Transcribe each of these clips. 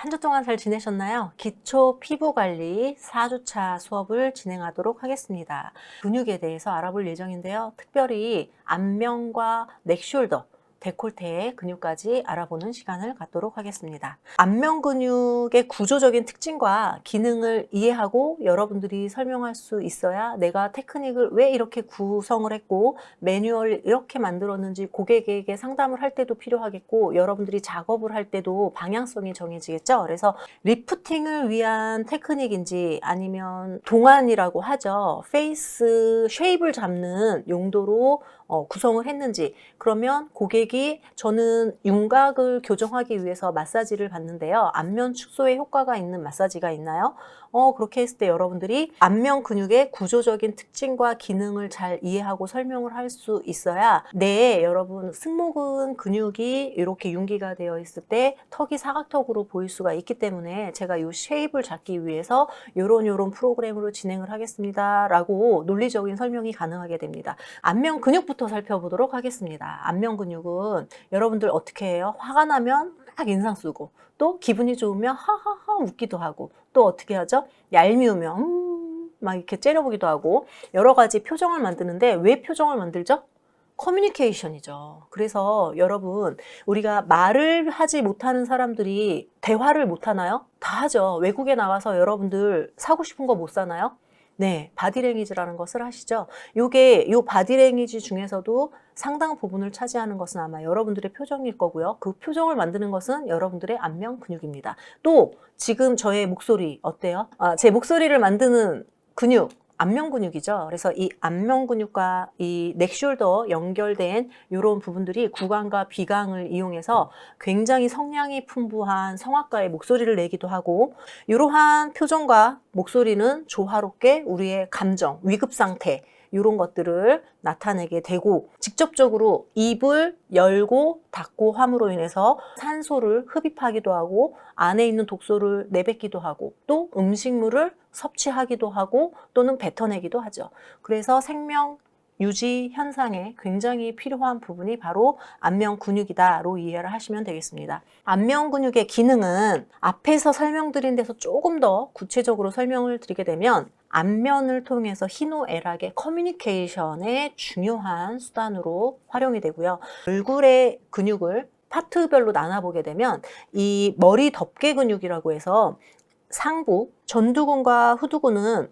한 주 동안 잘 지내셨나요? 기초 피부관리 4주차 수업을 진행하도록 하겠습니다. 근육에 대해서 알아볼 예정인데요. 특별히 안면과 넥숄더, 데콜테의 근육까지 알아보는 시간을 갖도록 하겠습니다. 안면 근육의 구조적인 특징과 기능을 이해하고 여러분들이 설명할 수 있어야 내가 테크닉을 왜 이렇게 구성을 했고 매뉴얼 이렇게 만들었는지 고객에게 상담을 할 때도 필요하겠고 여러분들이 작업을 할 때도 방향성이 정해지겠죠. 그래서 리프팅을 위한 테크닉인지 아니면 동안이라고 하죠. 페이스 쉐입을 잡는 용도로 구성을 했는지, 그러면 고객이 저는 윤곽을 교정하기 위해서 마사지를 받는데요. 안면 축소에 효과가 있는 마사지가 있나요? 그렇게 했을 때 여러분들이 안면 근육의 구조적인 특징과 기능을 잘 이해하고 설명을 할 수 있어야 여러분 승모근 근육이 이렇게 융기가 되어 있을 때 턱이 사각턱으로 보일 수가 있기 때문에 제가 이 쉐입을 잡기 위해서 요런 프로그램으로 진행을 하겠습니다 라고 논리적인 설명이 가능하게 됩니다. 안면 근육부터 살펴보도록 하겠습니다. 안면 근육은 여러분들 어떻게 해요? 화가 나면 막 인상 쓰고, 또 기분이 좋으면 하하하 웃기도 하고, 또 어떻게 하죠? 얄미우면 막 이렇게 째려보기도 하고 여러 가지 표정을 만드는데, 왜 표정을 만들죠? 커뮤니케이션이죠. 그래서 여러분, 우리가 말을 하지 못하는 사람들이 대화를 못하나요? 다 하죠. 외국에 나가서 여러분들 사고 싶은 거 못 사나요? 네, 바디랭귀지라는 것을 하시죠. 요 바디랭귀지 중에서도 상당 부분을 차지하는 것은 아마 여러분들의 표정일 거고요. 그 표정을 만드는 것은 여러분들의 안면 근육입니다. 또 지금 저의 목소리 어때요? 제 목소리를 만드는 근육, 안면 근육이죠. 그래서 이 안면 근육과 이 넥숄더 연결된 이런 부분들이 구강과 비강을 이용해서 굉장히 성량이 풍부한 성악가의 목소리를 내기도 하고, 이러한 표정과 목소리는 조화롭게 우리의 감정, 위급 상태 이런 것들을 나타내게 되고, 직접적으로 입을 열고 닫고 함으로 인해서 산소를 흡입하기도 하고 안에 있는 독소를 내뱉기도 하고, 또 음식물을 섭취하기도 하고 또는 뱉어내기도 하죠. 그래서 생명 유지 현상에 굉장히 필요한 부분이 바로 안면 근육이다로 이해를 하시면 되겠습니다. 안면 근육의 기능은 앞에서 설명드린 데서 조금 더 구체적으로 설명을 드리게 되면, 안면을 통해서 희노애락의 커뮤니케이션의 중요한 수단으로 활용이 되고요. 얼굴의 근육을 파트별로 나눠보게 되면 이 머리 덮개 근육이라고 해서 상부, 전두근과 후두근은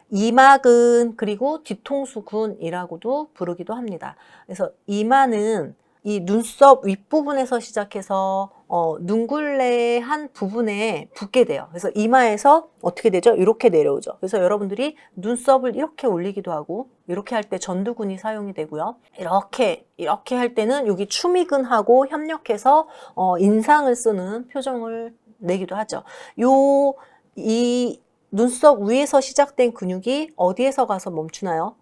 이마근 그리고 뒤통수근이라고도 부르기도 합니다. 그래서 이마는 이 눈썹 윗부분에서 시작해서 눈굴레 한 부분에 붙게 돼요. 그래서 이마에서 어떻게 되죠? 이렇게 내려오죠. 그래서 여러분들이 눈썹을 이렇게 올리기도 하고, 이렇게 할 때 전두근이 사용이 되고요. 이렇게 할 때는 여기 추미근하고 협력해서 인상을 쓰는 표정을 내기도 하죠. 이 눈썹 위에서 시작된 근육이 어디에서 가서 멈추나요?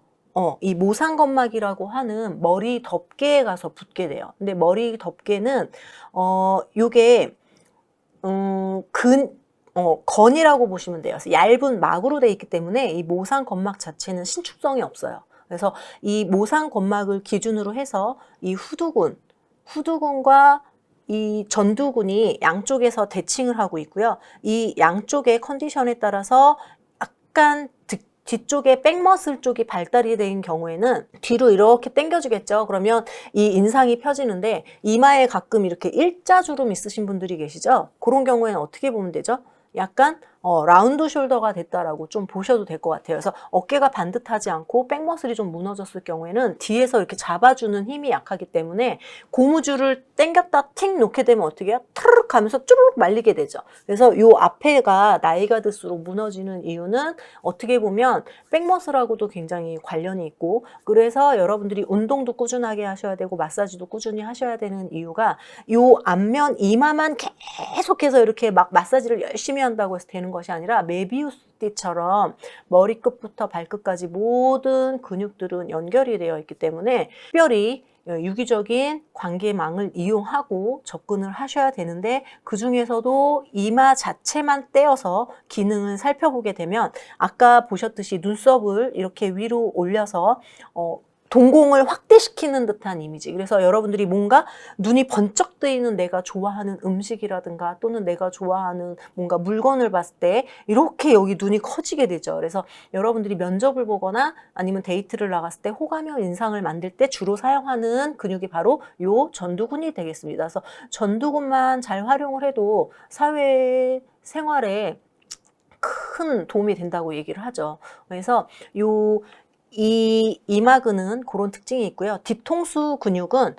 이 모상건막이라고 하는 머리 덮개에 가서 붙게 돼요. 근데 머리 덮개는 요게 건이라고 보시면 돼요. 그래서 얇은 막으로 되어 있기 때문에 이 모상건막 자체는 신축성이 없어요. 그래서 이 모상건막을 기준으로 해서 이 후두근과 이 전두근이 양쪽에서 대칭을 하고 있고요. 이 양쪽의 컨디션에 따라서 약간 뒤쪽에 백머슬 쪽이 발달이 된 경우에는 뒤로 이렇게 당겨주겠죠. 그러면 이 인상이 펴지는데, 이마에 가끔 이렇게 일자주름 있으신 분들이 계시죠. 그런 경우에는 어떻게 보면 되죠? 약간 라운드 숄더가 됐다라고 좀 보셔도 될 것 같아요. 그래서 어깨가 반듯하지 않고 백머슬이 좀 무너졌을 경우에는 뒤에서 이렇게 잡아주는 힘이 약하기 때문에 고무줄을 당겼다 틱 놓게 되면 어떻게 해요? 타르륵 하면서 쭈르륵 말리게 되죠. 그래서 요 앞에가 나이가 들수록 무너지는 이유는 어떻게 보면 백머슬하고도 굉장히 관련이 있고, 그래서 여러분들이 운동도 꾸준하게 하셔야 되고 마사지도 꾸준히 하셔야 되는 이유가, 요 앞면 이마만 계속해서 이렇게 막 마사지를 열심히 한다고 해서 되는 것이 아니라 메비우스띠처럼 머리끝부터 발끝까지 모든 근육들은 연결이 되어 있기 때문에 특별히 유기적인 관계망을 이용하고 접근을 하셔야 되는데, 그 중에서도 이마 자체만 떼어서 기능을 살펴보게 되면 아까 보셨듯이 눈썹을 이렇게 위로 올려서 동공을 확대시키는 듯한 이미지. 그래서 여러분들이 뭔가 눈이 번쩍 뜨이는 내가 좋아하는 음식이라든가 또는 내가 좋아하는 뭔가 물건을 봤을 때 이렇게 여기 눈이 커지게 되죠. 그래서 여러분들이 면접을 보거나 아니면 데이트를 나갔을 때 호감형 인상을 만들 때 주로 사용하는 근육이 바로 요 전두근이 되겠습니다. 그래서 전두근만 잘 활용을 해도 사회 생활에 큰 도움이 된다고 얘기를 하죠. 그래서 이 이마근은 그런 특징이 있고요. 뒤통수 근육은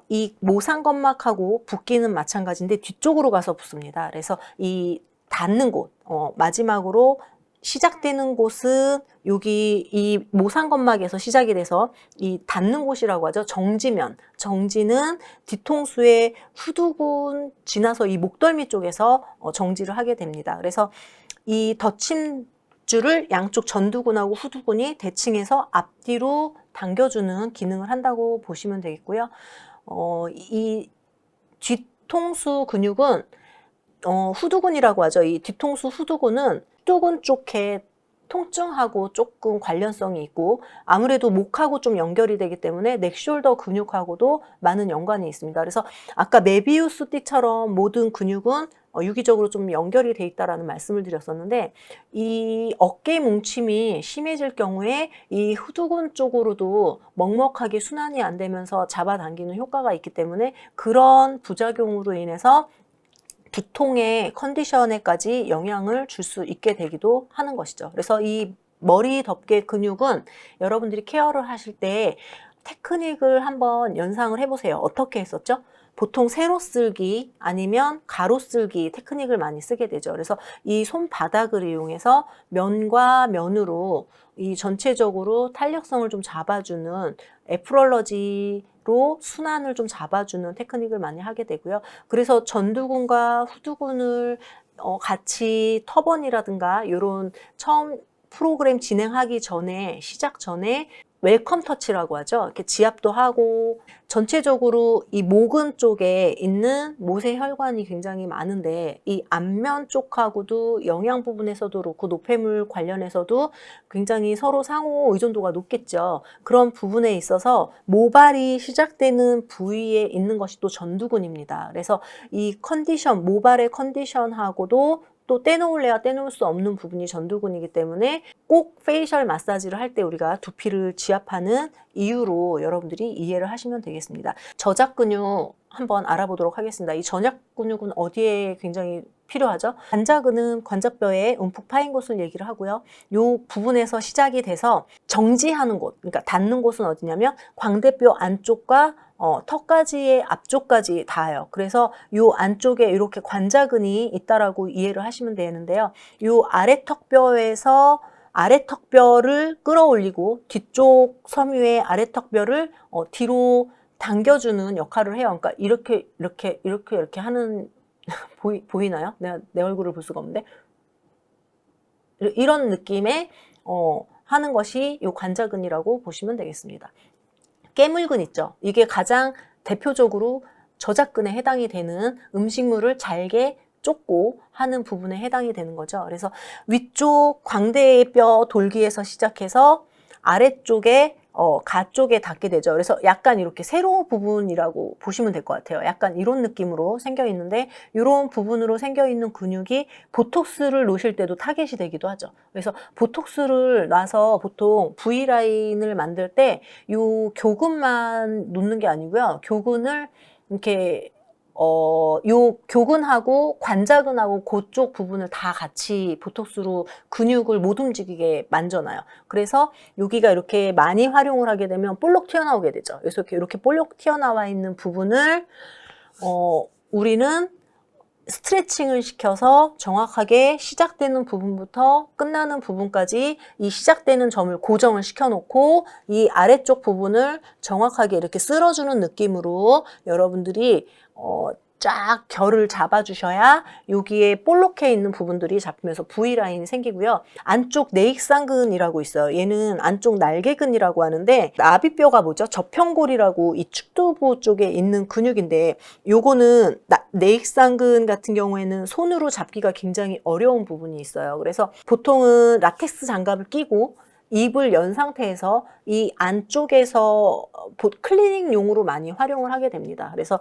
이 모상건막하고 붓기는 마찬가지인데 뒤쪽으로 가서 붙습니다. 그래서 이 닿는 곳, 마지막으로 시작되는 곳은 여기 이 모상건막에서 시작이 돼서 이 닿는 곳이라고 하죠. 정지면. 정지는 뒤통수의 후두근 지나서 이 목덜미 쪽에서 정지를 하게 됩니다. 그래서 이 덧침줄을 양쪽 전두근하고 후두근이 대칭해서 앞뒤로 당겨주는 기능을 한다고 보시면 되겠고요. 이 뒤통수 근육은 후두근이라고 하죠. 이 뒤통수 후두근은 후두근 쪽에 통증하고 조금 관련성이 있고 아무래도 목하고 좀 연결이 되기 때문에 넥숄더 근육하고도 많은 연관이 있습니다. 그래서 아까 메비우스 띠처럼 모든 근육은 유기적으로 좀 연결이 돼 있다라는 말씀을 드렸었는데 이 어깨 뭉침이 심해질 경우에 이 후두근 쪽으로도 먹먹하게 순환이 안 되면서 잡아당기는 효과가 있기 때문에 그런 부작용으로 인해서 두통의 컨디션에까지 영향을 줄 수 있게 되기도 하는 것이죠. 그래서 이 머리 덮개 근육은 여러분들이 케어를 하실 때 테크닉을 한번 연상을 해보세요. 어떻게 했었죠? 보통 세로 쓸기 아니면 가로 쓸기 테크닉을 많이 쓰게 되죠. 그래서 이 손바닥을 이용해서 면과 면으로 이 전체적으로 탄력성을 좀 잡아주는 에프럴러지로 순환을 좀 잡아주는 테크닉을 많이 하게 되고요. 그래서 전두근과 후두근을 같이 터번이라든가 이런 처음 프로그램 진행하기 전에 시작 전에 웰컴 터치라고 하죠. 이렇게 지압도 하고 전체적으로 이 목은 쪽에 있는 모세 혈관이 굉장히 많은데 이 안면 쪽하고도 영양 부분에서도 그렇고 노폐물 관련해서도 굉장히 서로 상호 의존도가 높겠죠. 그런 부분에 있어서 모발이 시작되는 부위에 있는 것이 또 전두근입니다. 그래서 이 컨디션, 모발의 컨디션하고도 또 떼놓을래야 떼놓을 수 없는 부분이 전두근이기 때문에 꼭 페이셜 마사지를 할 때 우리가 두피를 지압하는 이유로 여러분들이 이해를 하시면 되겠습니다. 저작 근육 한번 알아보도록 하겠습니다. 이 저작 근육은 어디에 굉장히 필요하죠? 관자근은 관자뼈에 움푹 파인 곳을 얘기를 하고요. 이 부분에서 시작이 돼서 정지하는 곳, 그러니까 닿는 곳은 어디냐면 광대뼈 안쪽과 턱까지의 앞쪽까지 닿아요. 그래서 이 안쪽에 이렇게 관자근이 있다라고 이해를 하시면 되는데요. 이 아래턱뼈에서 아래턱뼈를 끌어올리고 뒤쪽 섬유의 아래턱뼈를 뒤로 당겨주는 역할을 해요. 그러니까 이렇게 하는 보이나요? 내가 내 얼굴을 볼 수가 없는데 이런 느낌의 하는 것이 이 관자근이라고 보시면 되겠습니다. 깨물근 있죠. 이게 가장 대표적으로 저작근에 해당이 되는 음식물을 잘게 쫓고 하는 부분에 해당이 되는 거죠. 그래서 위쪽 광대뼈 돌기에서 시작해서 아래쪽에 가 쪽에 닿게 되죠. 그래서 약간 이렇게 세로 부분이라고 보시면 될 것 같아요. 약간 이런 느낌으로 생겨 있는데 이런 부분으로 생겨 있는 근육이 보톡스를 놓으실 때도 타겟이 되기도 하죠. 그래서 보톡스를 놔서 보통 V라인을 만들 때 이 교근만 놓는 게 아니고요. 교근을 이렇게 요 교근하고 관자근하고 그쪽 부분을 다 같이 보톡스로 근육을 못 움직이게 만져놔요. 그래서 여기가 이렇게 많이 활용을 하게 되면 볼록 튀어나오게 되죠. 그래서 이렇게 볼록 튀어나와 있는 부분을 우리는 스트레칭을 시켜서 정확하게 시작되는 부분부터 끝나는 부분까지 이 시작되는 점을 고정을 시켜놓고 이 아래쪽 부분을 정확하게 이렇게 쓸어주는 느낌으로 여러분들이 쫙 결을 잡아주셔야 여기에 볼록해 있는 부분들이 잡히면서 V라인이 생기고요. 안쪽 내익상근이라고 있어요. 얘는 안쪽 날개근이라고 하는데 나비뼈가 뭐죠? 저평골이라고 이 축두부 쪽에 있는 근육인데 요거는 내익상근 같은 경우에는 손으로 잡기가 굉장히 어려운 부분이 있어요. 그래서 보통은 라텍스 장갑을 끼고 입을 연 상태에서 이 안쪽에서 클리닝용으로 많이 활용을 하게 됩니다. 그래서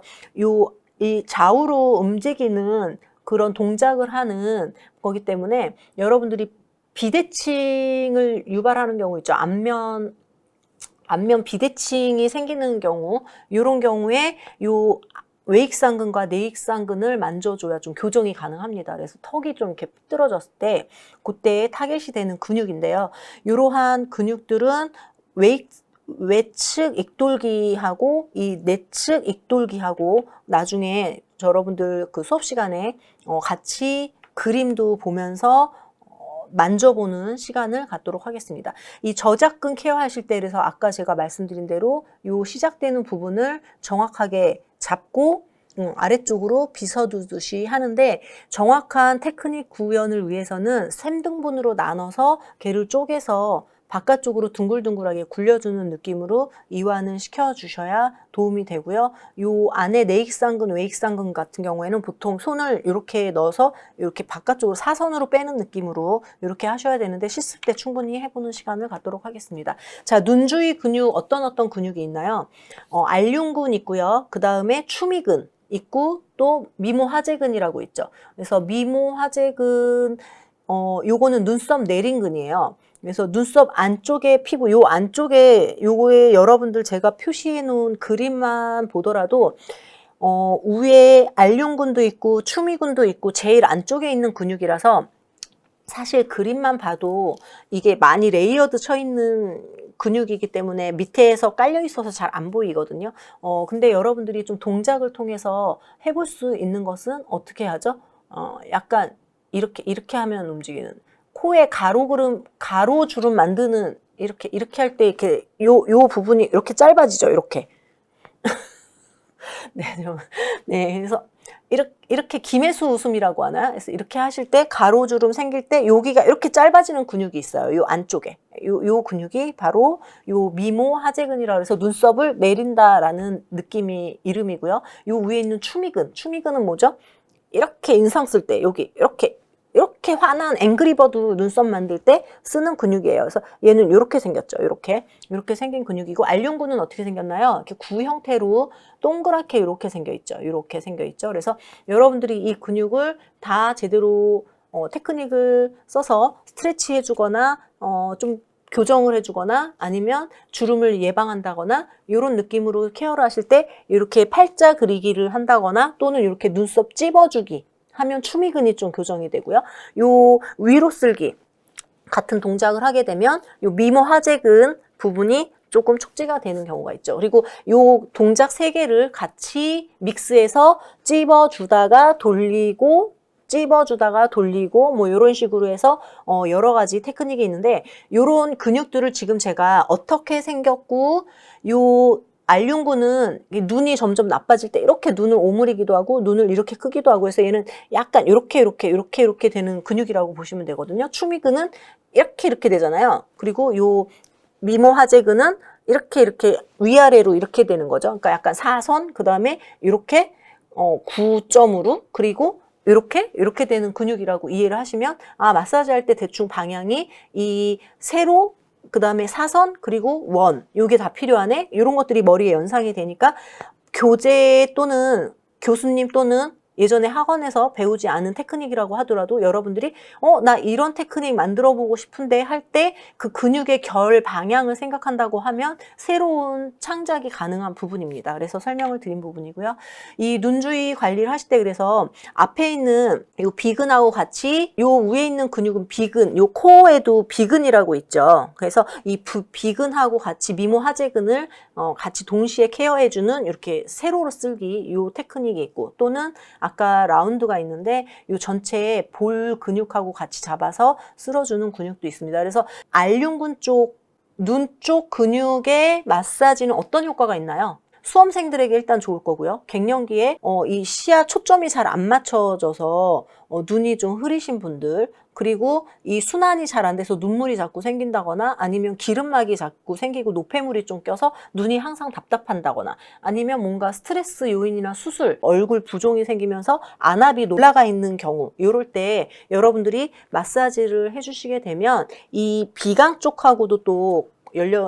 이 좌우로 움직이는 그런 동작을 하는 거기 때문에 여러분들이 비대칭을 유발하는 경우 있죠. 안면 비대칭이 생기는 경우, 이런 경우에 요 외익상근과 내익상근을 만져줘야 좀 교정이 가능합니다. 그래서 턱이 좀 이렇게 삐뚤어졌을 때 그때 타겟이 되는 근육인데요. 이러한 근육들은 외측 익돌기하고 이 내측 익돌기하고 나중에 여러분들 그 수업 시간에 같이 그림도 보면서 만져보는 시간을 갖도록 하겠습니다. 이 저작근 케어하실 때 그래서 아까 제가 말씀드린 대로 요 시작되는 부분을 정확하게 잡고 아래쪽으로 빗어두듯이 하는데 정확한 테크닉 구현을 위해서는 3등분으로 나눠서 걔를 쪼개서 바깥쪽으로 둥글둥글하게 굴려주는 느낌으로 이완을 시켜주셔야 도움이 되고요. 요 안에 내익상근, 외익상근 같은 경우에는 보통 손을 이렇게 넣어서 이렇게 바깥쪽으로 사선으로 빼는 느낌으로 이렇게 하셔야 되는데 실습 때 충분히 해보는 시간을 갖도록 하겠습니다. 자, 눈 주위 근육 어떤 근육이 있나요? 알륜근 있고요. 그 다음에 추미근 있고 또 미모하재근이라고 있죠. 그래서 미모하재근 요거는 눈썹 내림근이에요. 그래서 눈썹 안쪽에 피부, 요 안쪽에 요거에 여러분들 제가 표시해 놓은 그림만 보더라도 위에 알륜근도 있고 추미근도 있고 제일 안쪽에 있는 근육이라서 사실 그림만 봐도 이게 많이 레이어드 쳐 있는 근육이기 때문에 밑에서 깔려 있어서 잘 안 보이거든요. 근데 여러분들이 좀 동작을 통해서 해볼 수 있는 것은 어떻게 하죠? 약간 이렇게 하면 움직이는 코에 가로주름 만드는 이렇게 할 때 이렇게 요 부분이 이렇게 짧아지죠. 이렇게. 네, 그래서 이렇게 김혜수 웃음이라고 하나? 그래서 이렇게 하실 때 가로주름 생길 때 여기가 이렇게 짧아지는 근육이 있어요. 요 안쪽에. 요 근육이 바로 요 미모하재근이라고 해서 눈썹을 내린다라는 느낌이 이름이고요. 요 위에 있는 추미근. 추미근은 뭐죠? 이렇게 인상 쓸 때 여기 이렇게 환한 앵그리버드 눈썹 만들 때 쓰는 근육이에요. 그래서 얘는 이렇게 생겼죠. 이렇게 생긴 근육이고 알륜근은 어떻게 생겼나요? 이렇게 구 형태로 동그랗게 이렇게 생겨 있죠. 이렇게 생겨 있죠. 그래서 여러분들이 이 근육을 다 제대로 테크닉을 써서 스트레치 해주거나 좀 교정을 해주거나 아니면 주름을 예방한다거나 이런 느낌으로 케어를 하실 때 이렇게 팔자 그리기를 한다거나 또는 이렇게 눈썹 찝어주기 하면 추미근이 좀 교정이 되고요. 요 위로 쓸기 같은 동작을 하게 되면 요 미모하재근 부분이 조금 촉지가 되는 경우가 있죠. 그리고 요 동작 3개를 같이 믹스해서 찝어주다가 돌리고 뭐 이런 식으로 해서 여러 가지 테크닉이 있는데 요런 근육들을 지금 제가 어떻게 생겼고 요 알륜근은 눈이 점점 나빠질 때 이렇게 눈을 오므리기도 하고 눈을 이렇게 크기도 하고 해서 얘는 약간 이렇게 되는 근육이라고 보시면 되거든요. 추미근은 이렇게 되잖아요. 그리고 요 미모하재근은 이렇게 위아래로 이렇게 되는 거죠. 그러니까 약간 사선, 그 다음에 이렇게 9점으로 그리고 이렇게 되는 근육이라고 이해를 하시면 마사지 할 때 대충 방향이 이 세로 그 다음에 사선 그리고 원 요게 다 필요하네 이런 것들이 머리에 연상이 되니까 교재 또는 교수님 또는 예전에 학원에서 배우지 않은 테크닉이라고 하더라도 여러분들이 나 이런 테크닉 만들어 보고 싶은데 할 때 그 근육의 결 방향을 생각한다고 하면 새로운 창작이 가능한 부분입니다. 그래서 설명을 드린 부분이고요. 이 눈 주위 관리를 하실 때 그래서 앞에 있는 요 비근하고 같이 요 위에 있는 근육은 비근, 요 코어에도 비근이라고 있죠. 그래서 이 비근하고 같이 미모하재근을 같이 동시에 케어해주는 이렇게 세로로 쓸기 요 테크닉이 있고 또는 아까 라운드가 있는데 이 전체에 볼 근육하고 같이 잡아서 쓸어주는 근육도 있습니다. 그래서 알륜근 쪽, 눈 쪽 근육의 마사지는 어떤 효과가 있나요? 수험생들에게 일단 좋을 거고요. 갱년기에 이 시야 초점이 잘 안 맞춰져서 눈이 좀 흐리신 분들, 그리고 이 순환이 잘 안 돼서 눈물이 자꾸 생긴다거나 아니면 기름막이 자꾸 생기고 노폐물이 좀 껴서 눈이 항상 답답한다거나 아니면 뭔가 스트레스 요인이나 수술, 얼굴 부종이 생기면서 안압이 올라가 있는 경우, 이럴 때 여러분들이 마사지를 해주시게 되면 이 비강 쪽하고도 또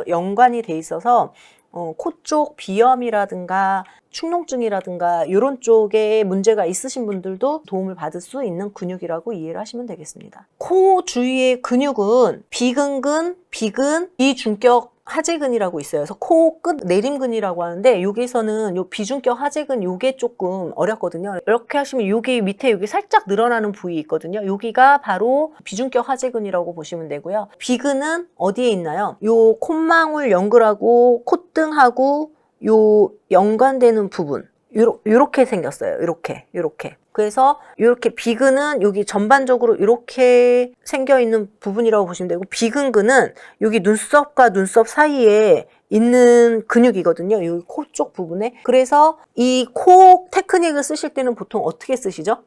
연관이 돼 있어서 코 쪽 비염이라든가 축농증이라든가 이런 쪽에 문제가 있으신 분들도 도움을 받을 수 있는 근육이라고 이해를 하시면 되겠습니다. 코 주위의 근육은 비근근, 비근, 비중격 하재근이라고 있어요. 그래서 코 끝 내림근이라고 하는데 여기서는 요 비중격 하재근 요게 조금 어렵거든요. 이렇게 하시면 여기 밑에 여기 살짝 늘어나는 부위 있거든요. 여기가 바로 비중격 하재근이라고 보시면 되고요. 비근은 어디에 있나요? 요 콧망울 연글하고 콧등하고 요 연관되는 부분, 요렇게 생겼어요. 요렇게. 그래서 이렇게 비근은 여기 전반적으로 이렇게 생겨 있는 부분이라고 보시면 되고, 비근근은 여기 눈썹과 눈썹 사이에 있는 근육이거든요. 이 코 쪽 부분에. 그래서 이 코 테크닉을 쓰실 때는 보통 어떻게 쓰시죠?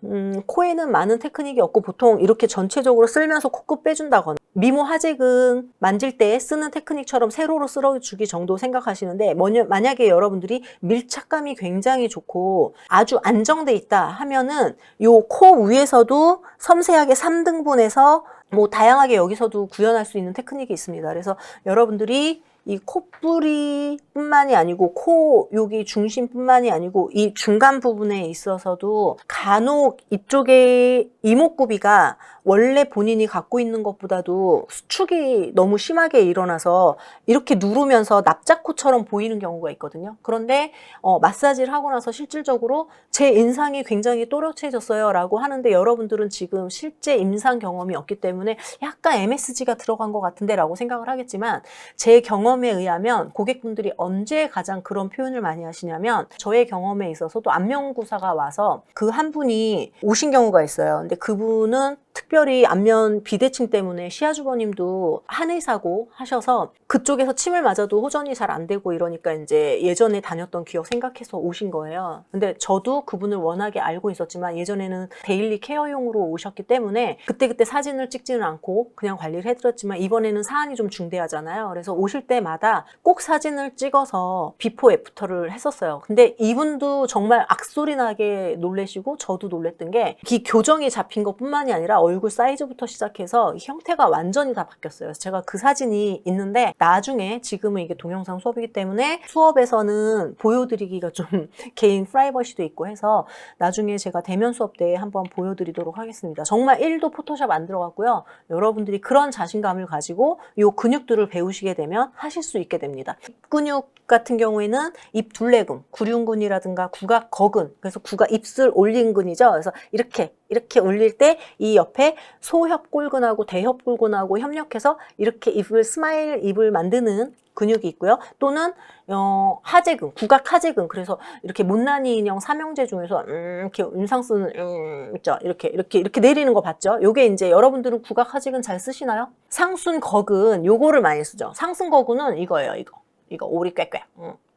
코에는 많은 테크닉이 없고 보통 이렇게 전체적으로 쓸면서 코끝 빼준다거나 미모 하재근 만질 때 쓰는 테크닉처럼 세로로 쓸어주기 정도 생각하시는데, 만약에 여러분들이 밀착감이 굉장히 좋고 아주 안정돼 있다 하면은 요 코 위에서도 섬세하게 3등분해서 뭐 다양하게 여기서도 구현할 수 있는 테크닉이 있습니다. 그래서 여러분들이 이 콧뿌리뿐만이 아니고 코 여기 중심뿐만이 아니고 이 중간 부분에 있어서도 간혹 이쪽에 이목구비가 원래 본인이 갖고 있는 것보다도 수축이 너무 심하게 일어나서 이렇게 누르면서 납작코처럼 보이는 경우가 있거든요. 그런데 마사지를 하고 나서 실질적으로 제 인상이 굉장히 또렷해졌어요 라고 하는데, 여러분들은 지금 실제 임상 경험이 없기 때문에 약간 MSG가 들어간 것 같은데 라고 생각을 하겠지만, 제 경험에 의하면 고객분들이 언제 가장 그런 표현을 많이 하시냐면, 저의 경험에 있어서도 안면구사가 와서 그 한 분이 오신 경우가 있어요. 근데 그분은 특별히 안면 비대칭 때문에 시아주버님도 한의사고 하셔서 그쪽에서 침을 맞아도 호전이 잘 안 되고 이러니까 이제 예전에 다녔던 기억 생각해서 오신 거예요. 근데 저도 그분을 워낙에 알고 있었지만 예전에는 데일리 케어용으로 오셨기 때문에 그때그때 사진을 찍지는 않고 그냥 관리를 해드렸지만, 이번에는 사안이 좀 중대하잖아요. 그래서 오실 때마다 꼭 사진을 찍어서 비포 애프터를 했었어요. 근데 이분도 정말 악소리 나게 놀래시고 저도 놀랬던 게, 이 교정이 잡힌 것뿐만이 아니라 얼굴 사이즈부터 시작해서 형태가 완전히 다 바뀌었어요. 그래서 제가 그 사진이 있는데 나중에, 지금은 이게 동영상 수업이기 때문에 수업에서는 보여드리기가 좀 개인 프라이버시도 있고 해서 나중에 제가 대면 수업 때 한번 보여드리도록 하겠습니다. 정말 1도 포토샵 안 들어갔고요. 여러분들이 그런 자신감을 가지고 이 근육들을 배우시게 되면 하실 수 있게 됩니다. 근육 같은 경우에는 입 둘레근, 구륜근이라든가 구각 거근, 그래서 구각 입술 올린근이죠. 그래서 이렇게 올릴 때 이 옆에 소협골근하고 대협골근하고 협력해서 이렇게 스마일 입을 만드는 근육이 있고요. 또는 하재근, 구각 하재근, 그래서 이렇게 못난이 인형 삼형제 중에서 이렇게 음상 쓰는 있죠. 이렇게 내리는 거 봤죠? 요게 이제 여러분들은 구각 하재근 잘 쓰시나요? 상순 거근, 요거를 많이 쓰죠. 상순 거근은 이거예요. 이거 오리 꾀꾀.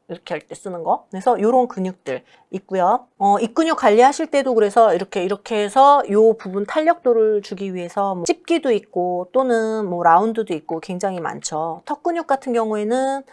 이렇게 할 때 쓰는 거. 그래서 요런 근육들 있고요. 이 근육 관리하실 때도 그래서 이렇게 해서 요 부분 탄력도를 주기 위해서 뭐 찝기도 있고 또는 뭐 라운드도 있고 굉장히 많죠. 턱 근육 같은 경우에는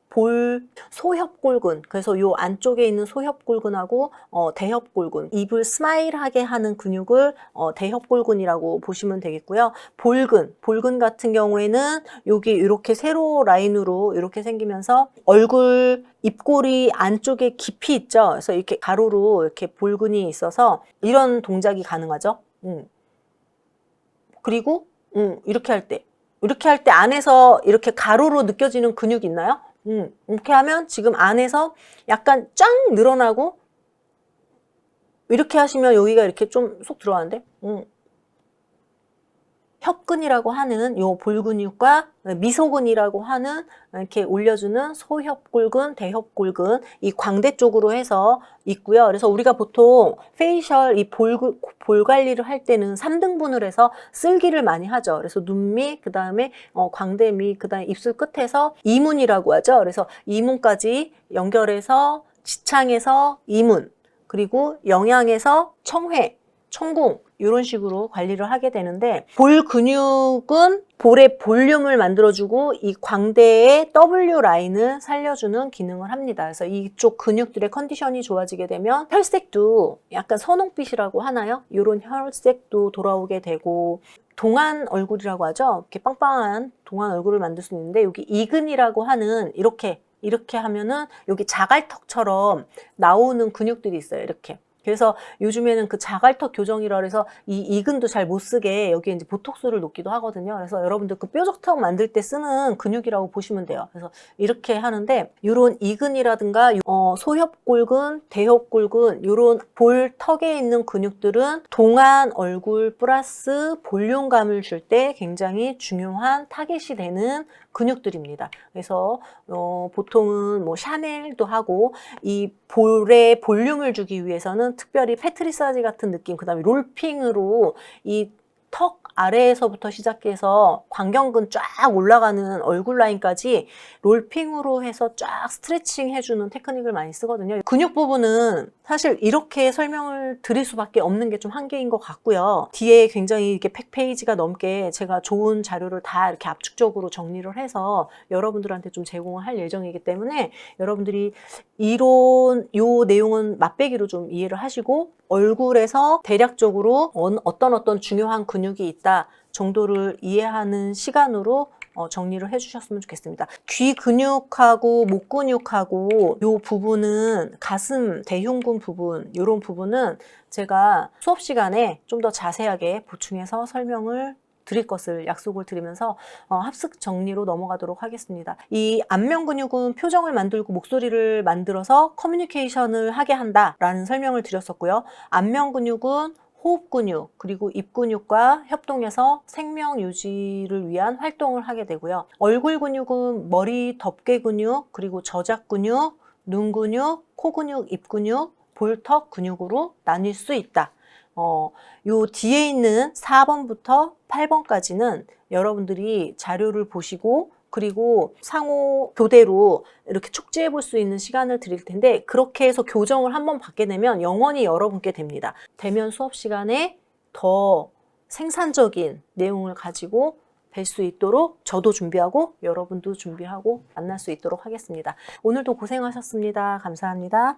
볼, 소협골근, 그래서 요 안쪽에 있는 소협골근하고 대협골근, 입을 스마일하게 하는 근육을 대협골근이라고 보시면 되겠고요. 볼근 같은 경우에는 여기 이렇게 세로 라인으로 이렇게 생기면서 얼굴 입꼬리 안쪽에 깊이 있죠. 그래서 이렇게 가로로 이렇게 볼근이 있어서 이런 동작이 가능하죠. 그리고 이렇게 할 때 안에서 이렇게 가로로 느껴지는 근육 있나요? 이렇게 하면 지금 안에서 약간 쫙 늘어나고, 이렇게 하시면 여기가 이렇게 좀 쏙 들어가는데, 협근이라고 하는 요 볼근육과 미소근이라고 하는 이렇게 올려주는 소협골근, 대협골근 이 광대 쪽으로 해서 있고요. 그래서 우리가 보통 페이셜 이 볼 관리를 할 때는 3등분을 해서 쓸기를 많이 하죠. 그래서 눈 밑, 그 다음에 광대 밑, 그 다음에 입술 끝에서 이문이라고 하죠. 그래서 이문까지 연결해서 지창에서 이문, 그리고 영양에서 청회, 천궁 이런 식으로 관리를 하게 되는데 볼 근육은 볼의 볼륨을 만들어주고 이 광대의 W 라인을 살려주는 기능을 합니다. 그래서 이쪽 근육들의 컨디션이 좋아지게 되면 혈색도 약간 선홍빛이라고 하나요? 이런 혈색도 돌아오게 되고 동안 얼굴이라고 하죠. 이렇게 빵빵한 동안 얼굴을 만들 수 있는데 여기 이근이라고 하는 이렇게 하면은 여기 자갈턱처럼 나오는 근육들이 있어요. 이렇게. 그래서 요즘에는 그 자갈턱 교정이라 그래서 이 이근도 잘 못 쓰게 여기에 이제 보톡스를 놓기도 하거든요. 그래서 여러분들 그 뾰족턱 만들 때 쓰는 근육이라고 보시면 돼요. 그래서 이렇게 하는데 이런 이근이라든가 소협골근, 대협골근 이런 볼턱에 있는 근육들은 동안 얼굴 플러스 볼륨감을 줄 때 굉장히 중요한 타겟이 되는 근육들입니다. 그래서 보통은 뭐 샤넬도 하고 이 볼에 볼륨을 주기 위해서는 특별히 패트리사지 같은 느낌, 그 다음에 롤핑으로 이 턱 아래에서부터 시작해서 광경근 쫙 올라가는 얼굴 라인까지 롤핑으로 해서 쫙 스트레칭 해주는 테크닉을 많이 쓰거든요. 근육 부분은 사실 이렇게 설명을 드릴 수밖에 없는 게 좀 한계인 것 같고요. 뒤에 굉장히 이렇게 100페이지가 넘게 제가 좋은 자료를 다 이렇게 압축적으로 정리를 해서 여러분들한테 좀 제공을 할 예정이기 때문에 여러분들이 이론 요 내용은 맛배기로 좀 이해를 하시고 얼굴에서 대략적으로 어떤 중요한 근육이 있다 정도를 이해하는 시간으로 정리를 해주셨으면 좋겠습니다. 귀 근육하고 목 근육하고 요 부분은 가슴 대흉근 부분 이런 부분은 제가 수업 시간에 좀 더 자세하게 보충해서 설명을 드릴 것을 약속을 드리면서 합숙 정리로 넘어가도록 하겠습니다. 이 안면 근육은 표정을 만들고 목소리를 만들어서 커뮤니케이션을 하게 한다라는 설명을 드렸었고요. 안면 근육은 호흡 근육 그리고 입 근육과 협동해서 생명 유지를 위한 활동을 하게 되고요. 얼굴 근육은 머리 덮개 근육 그리고 저작 근육, 눈 근육, 코 근육, 입 근육, 볼턱 근육으로 나뉠 수 있다. 요 뒤에 있는 4번부터 8번까지는 여러분들이 자료를 보시고 그리고 상호 교대로 이렇게 축지해 볼 수 있는 시간을 드릴 텐데 그렇게 해서 교정을 한번 받게 되면 영원히 여러분께 됩니다. 대면 수업 시간에 더 생산적인 내용을 가지고 뵐 수 있도록 저도 준비하고 여러분도 준비하고 만날 수 있도록 하겠습니다. 오늘도 고생하셨습니다. 감사합니다.